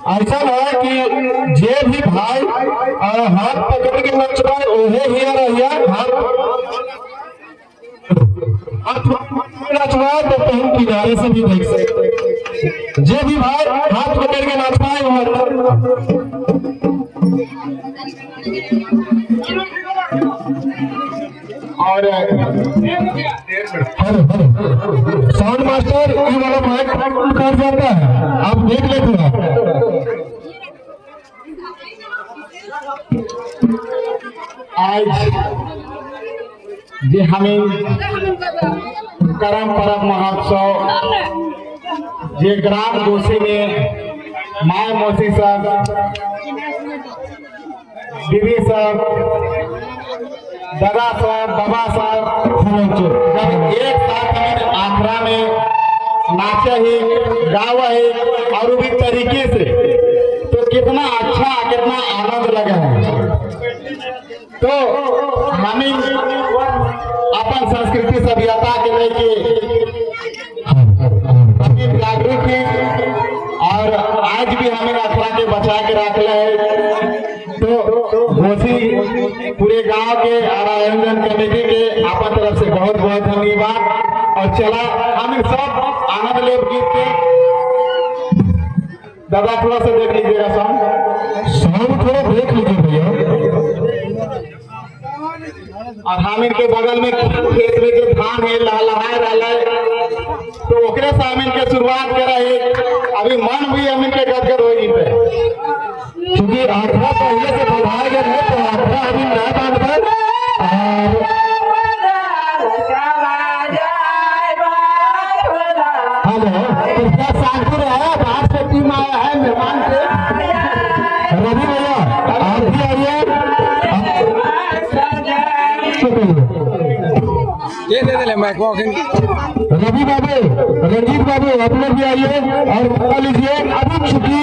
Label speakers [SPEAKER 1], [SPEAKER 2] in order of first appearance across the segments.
[SPEAKER 1] ऐसा है कि जे भी भाई हाथ पकड़ के नचवाए ओहे हिया रहिया हाथ नचवाए तो कहीं किनारे से भी देख सकते। जे भी भाई हाथ पकड़ के नचवाए और साउंड मास्टर ये वाला माइक कर जाता है, आप देख लेते हैं। आज जे हमें करम परम महोत्सव जे ग्राम दोषी में माय मौसी सब दीदी सब दादा साहब बाबा साहब जब एक साथ हमें आखड़ा में नाचे ही गावा ही और भी तरीके से तो कितना अच्छा कितना आनंद लगा है। तो हमें अपन संस्कृति सभ्यता के लेके जागरूक है और आज भी हमें आखड़ा के बचा के रख है। तो घोसी पूरे गांव के और आयोजन कमेटी के आपन तरफ से बहुत बहुत धन्यवाद। और चला हम सब आनंद लेव गीत के दादा थोड़ा सा देख लीजिएगा, साउंड थोड़ा देख लीजिए भैया। और हम इनके बगल में खेत में जो धान है लहलहाए रहा है तो ओकरे से हम इनके शुरुआत करा है। अभी मन भी हम इनके गदगद हो गई पे क्योंकि आखड़ा पहले से बढ़ाए गए हैं तो आखड़ा अभी नया बांध पर हेलो कृपया शांति रहे। बाहर से टीम आया है मेहमान के रवि भैया आप भी आइए।
[SPEAKER 2] ये दे दे मैं
[SPEAKER 1] रवि बाबू रंजीत बाबू आप लोग भी आइए और बता लीजिए। अभी चूंकि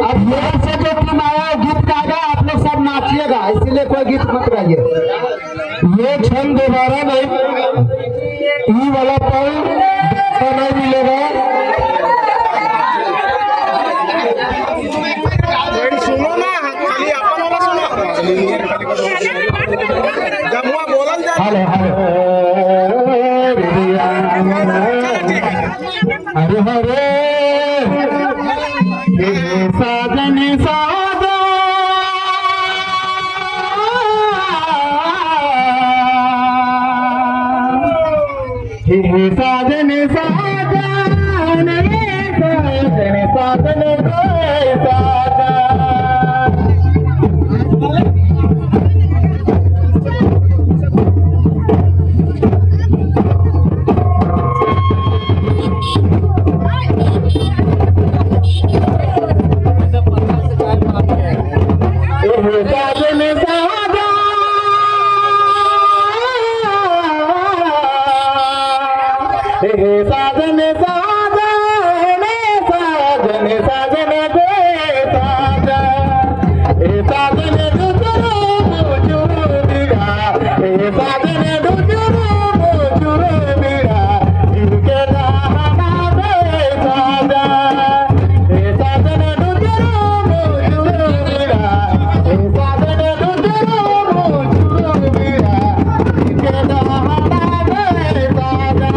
[SPEAKER 1] अब यहाँ से जो टीम आया गीत गाएगा आप लोग सब नाचिएगा, इसीलिए कोई गीत मत गाइए। ये क्षण दोबारा नहीं, ई वाला पल नहीं मिलेगा।
[SPEAKER 2] सुनो ना खाली अपन वाला सुनो जमुआ बोलल जा।
[SPEAKER 1] हेलो हरे हरे साजन सादा साजन साजन साजन साजन साजन साजन साजन दे साजन साजन दुजुरु बुजुरु बिरा साजन दुजुरु बुजुरु बिरा इनके दाना दे साजन साजन दुजुरु बुजुरु बिरा साजन दुजुरु बुजुरु बिरा इनके दाना दे साजन।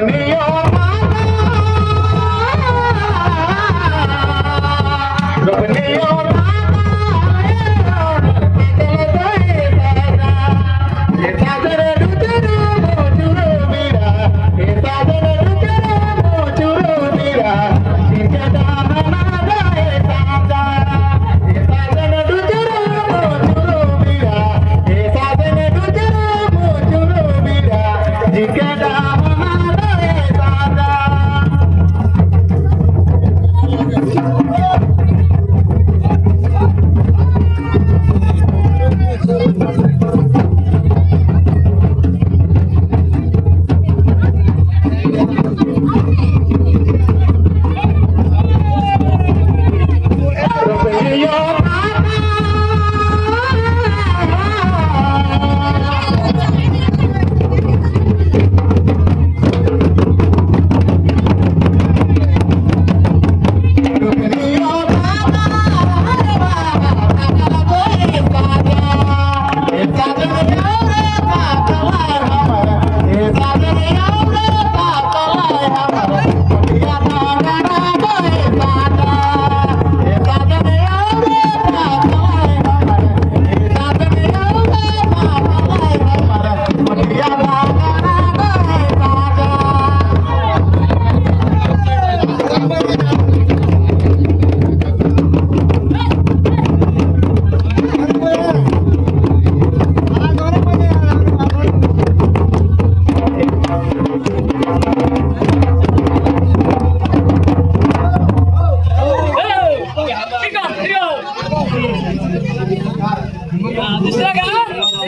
[SPEAKER 1] में